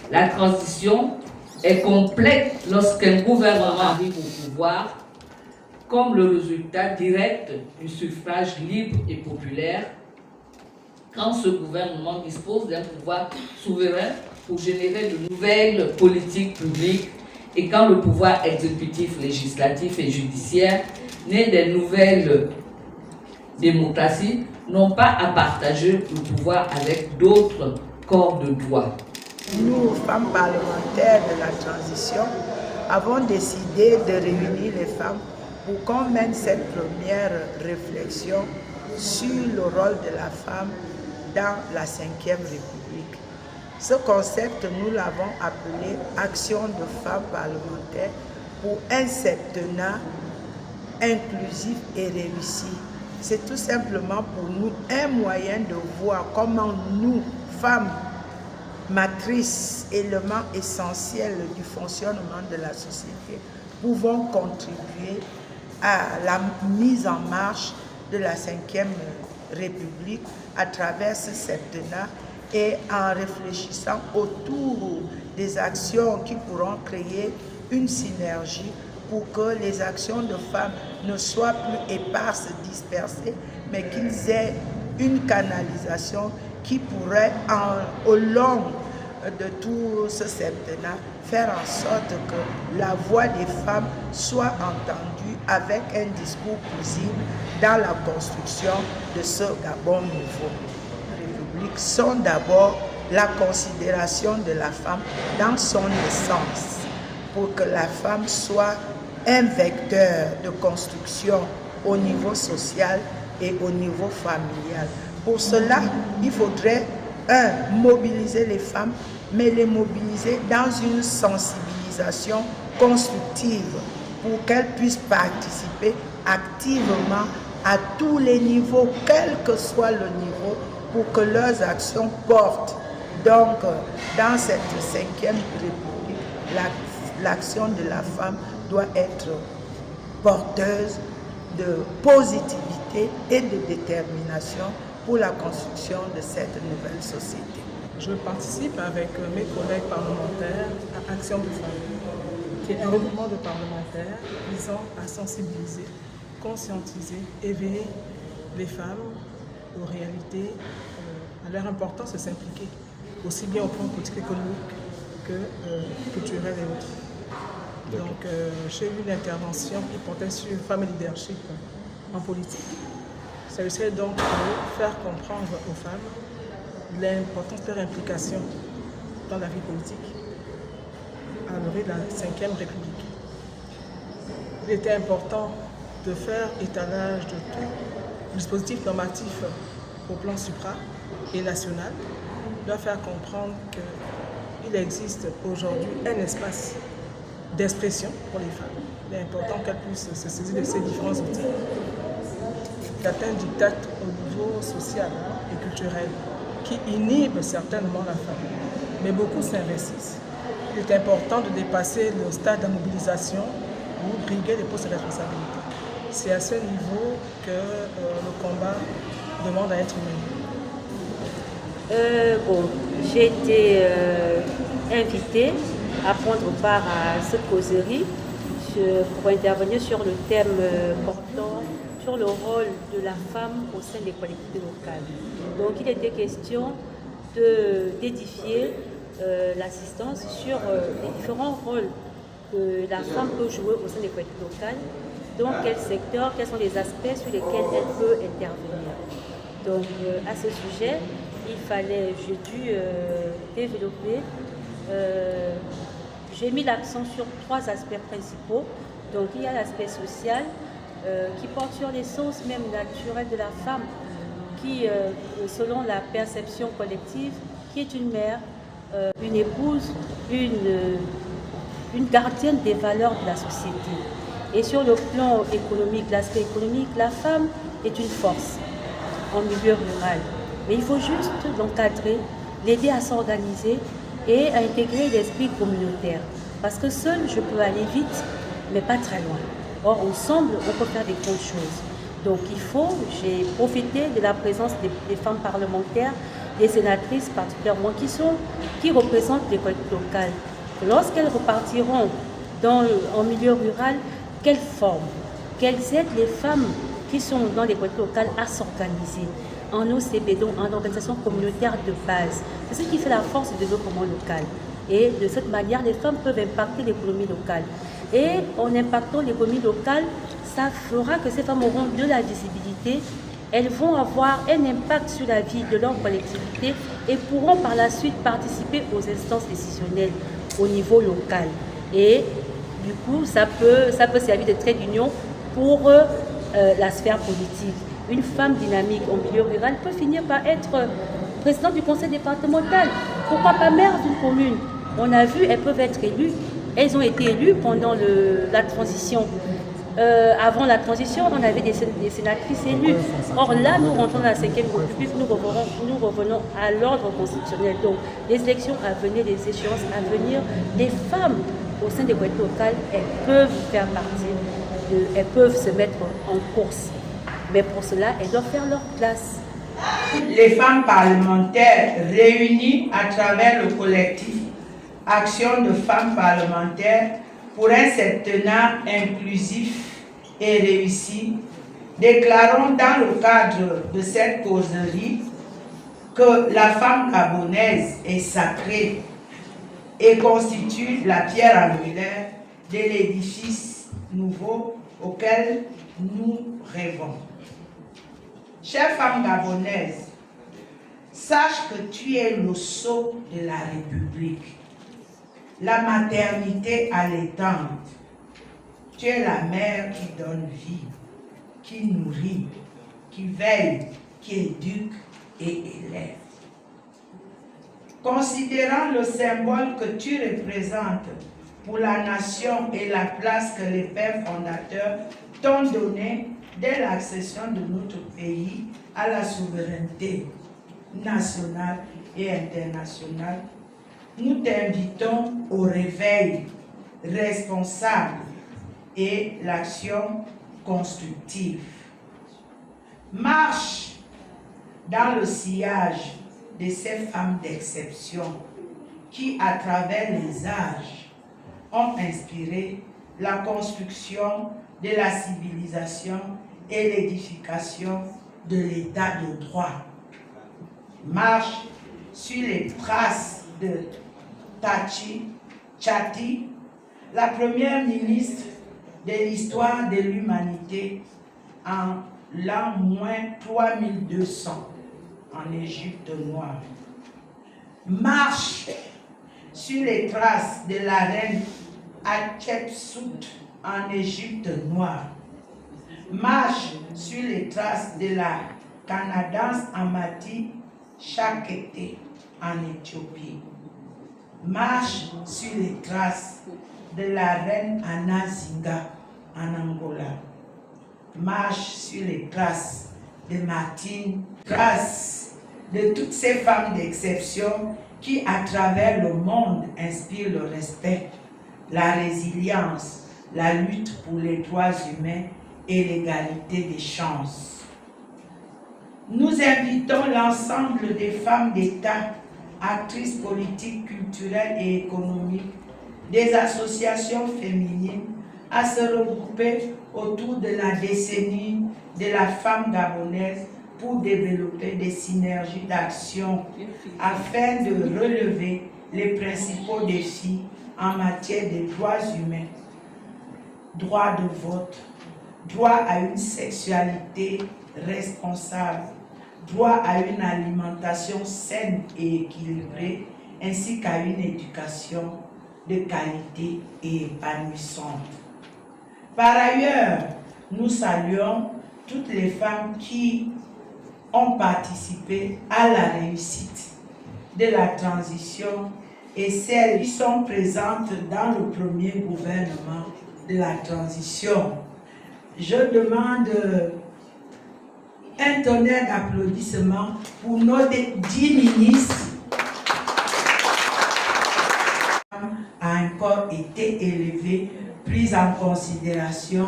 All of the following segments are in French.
La transition est complète lorsqu'un gouvernement arrive au pouvoir comme le résultat direct du suffrage libre et populaire, quand ce gouvernement dispose d'un pouvoir souverain pour générer de nouvelles politiques publiques et quand le pouvoir exécutif, législatif et judiciaire, né des nouvelles démocraties, n'ont pas à partager le pouvoir avec d'autres corps de droit. Nous, femmes parlementaires de la transition, avons décidé de réunir les femmes pour qu'on mène cette première réflexion sur le rôle de la femme dans la Ve République. Ce concept, nous l'avons appelé Action de femmes parlementaires pour un septennat inclusif et réussi. C'est tout simplement pour nous un moyen de voir comment nous, femmes, matrices, éléments essentiels du fonctionnement de la société, pouvons contribuer à la mise en marche de la Ve République à travers ce septennat et en réfléchissant autour des actions qui pourront créer une synergie pour que les actions de femmes ne soient plus éparses, dispersées, mais qu'ils aient une canalisation qui pourrait, au long de tout ce septennat, faire en sorte que la voix des femmes soit entendue avec un discours possible dans la construction de ce Gabon nouveau. République sont d'abord la considération de la femme dans son essence, pour que la femme soit un vecteur de construction au niveau social et au niveau familial. Pour cela, il faudrait, mobiliser les femmes, mais les mobiliser dans une sensibilisation constructive pour qu'elles puissent participer activement à tous les niveaux, quel que soit le niveau, pour que leurs actions portent. Donc, dans cette Ve République, l'action de la femme doit être porteuse de positivité et de détermination pour la construction de cette nouvelle société. Je participe avec mes collègues parlementaires à Action de femmes, qui est un regroupement de parlementaires visant à sensibiliser, conscientiser, éveiller les femmes aux réalités, à leur importance de s'impliquer, aussi bien au plan politique économique que culturel et autres. Donc, j'ai eu une intervention qui portait sur femmes et leadership en politique. Ça serait donc de faire comprendre aux femmes l'importance de leur implication dans la vie politique à l'orée de la Ve République. Il était important de faire étalage de tout le dispositif normatif au plan supra et national, de faire comprendre qu'il existe aujourd'hui un espace d'expression pour les femmes. Il est important qu'elles puissent se saisir de ces différents outils. D'atteindre du dictat au niveau social et culturel qui inhibe certainement la femme, mais beaucoup s'investissent. Il est important de dépasser le stade de mobilisation pour briguer les postes de responsabilité. C'est à ce niveau que le combat demande à être mené. J'ai été invitée à prendre part à cette causerie pour intervenir sur le thème portant sur le rôle de la femme au sein des collectivités locales. Donc il était question d'édifier l'assistance sur les différents rôles que la femme peut jouer au sein des collectivités locales, donc quel secteur, quels sont les aspects sur lesquels elle peut intervenir. Donc à ce sujet, j'ai dû développer, j'ai mis l'accent sur 3 aspects principaux. Donc il y a l'aspect social, qui porte sur les sources même naturelles de la femme, qui, selon la perception collective, qui est une mère, une épouse, une gardienne des valeurs de la société. Et sur le plan économique, l'aspect économique, la femme est une force en milieu rural. Mais il faut juste l'encadrer, l'aider à s'organiser et à intégrer l'esprit communautaire. Parce que seul, je peux aller vite, mais pas très loin. Or, ensemble, on peut faire des grandes choses. Donc j'ai profité de la présence des femmes parlementaires, des sénatrices particulièrement qui représentent les collectivités locales. Lorsqu'elles repartiront en milieu rural, qu'elles forment, qu'elles aident les femmes qui sont dans les collectivités locales à s'organiser en OCB, donc en organisation communautaire de base. C'est ce qui fait la force du développement local. Et de cette manière, les femmes peuvent impacter l'économie locale. Et en impactant l'économie locale, ça fera que ces femmes auront de la visibilité, elles vont avoir un impact sur la vie de leur collectivité et pourront par la suite participer aux instances décisionnelles au niveau local. Et du coup, ça peut servir de trait d'union pour la sphère politique. Une femme dynamique en milieu rural peut finir par être présidente du conseil départemental. Pourquoi pas maire d'une commune? On a vu, elles peuvent être élues. Elles ont été élues pendant la transition. Avant la transition, on avait des sénatrices élues. Or là, nous rentrons dans la 5e République, nous revenons à l'ordre constitutionnel. Donc, les élections à venir, les échéances à venir, les femmes au sein des collectivités locales, elles peuvent faire partie, elles peuvent se mettre en course. Mais pour cela, elles doivent faire leur place. Les femmes parlementaires réunies à travers le collectif Action de femmes parlementaires pour un septennat inclusif et réussi, déclarons dans le cadre de cette causerie que la femme gabonaise est sacrée et constitue la pierre angulaire de l'édifice nouveau auquel nous rêvons. Chère femme gabonaise, sache que tu es le sceau de la République, la maternité allaitante. Tu es la mère qui donne vie, qui nourrit, qui veille, qui éduque et élève. Considérant le symbole que tu représentes pour la nation et la place que les pères fondateurs t'ont donnée dès l'accession de notre pays à la souveraineté nationale et internationale, nous t'invitons au réveil responsable et l'action constructive. Marche dans le sillage de ces femmes d'exception qui, à travers les âges, ont inspiré la construction de la civilisation et l'édification de l'état de droit. Marche sur les traces de Tachi Chati, la première ministre de l'histoire de l'humanité en l'an -3200 en Égypte noire. Marche sur les traces de la reine Hatshepsut en Égypte noire. Marche sur les traces de la Canadance Amati chaque été en Éthiopie. Marche sur les traces de la reine Anna Zinga en Angola. Marche sur les traces de Martine, traces de toutes ces femmes d'exception qui, à travers le monde, inspirent le respect, la résilience, la lutte pour les droits humains et l'égalité des chances. Nous invitons l'ensemble des femmes d'État, actrices politiques, culturelles et économiques, des associations féminines à se regrouper autour de la décennie de la femme gabonaise pour développer des synergies d'action afin de relever les principaux défis en matière de droits humains, droit de vote, droit à une sexualité responsable, droit à une alimentation saine et équilibrée, ainsi qu'à une éducation de qualité et épanouissante. Par ailleurs, nous saluons toutes les femmes qui ont participé à la réussite de la transition et celles qui sont présentes dans le premier gouvernement de la transition. Je demande un tonnerre d'applaudissements pour nos 10 ministres a encore été élevée, prise en considération.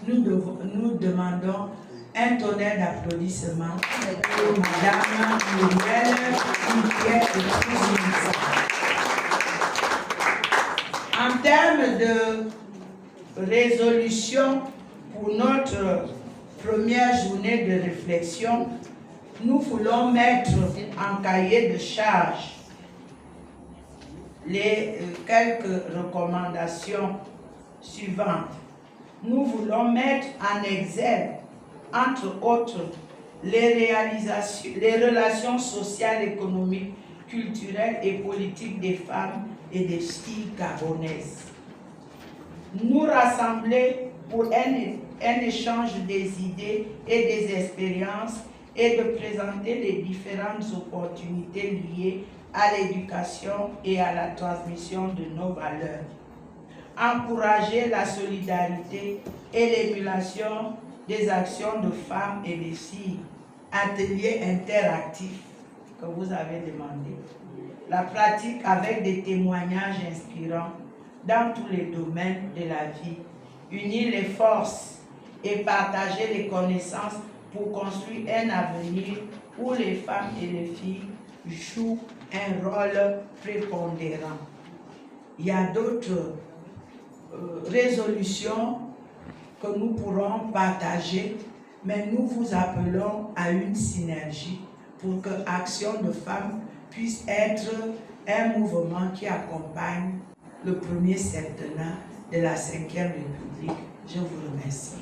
Nous demandons Un tonnerre d'applaudissements pour Madame Muriel Pierre. En termes de résolution pour notre première journée de réflexion, nous voulons mettre en cahier de charge les quelques recommandations suivantes. Nous voulons mettre en exergue, entre autres, les relations sociales, économiques, culturelles et politiques des femmes et des filles gabonaises. Nous rassembler pour un échange des idées et des expériences et de présenter les différentes opportunités liées à l'éducation et à la transmission de nos valeurs. Encourager la solidarité et l'émulation des actions de femmes et de filles. Atelier interactif que vous avez demandé. La pratique avec des témoignages inspirants dans tous les domaines de la vie. Unir les forces et partager les connaissances pour construire un avenir où les femmes et les filles jouent un rôle prépondérant. Il y a d'autres résolutions que nous pourrons partager, mais nous vous appelons à une synergie pour que Action de Femmes puisse être un mouvement qui accompagne le premier septennat de la 5e République. Je vous remercie.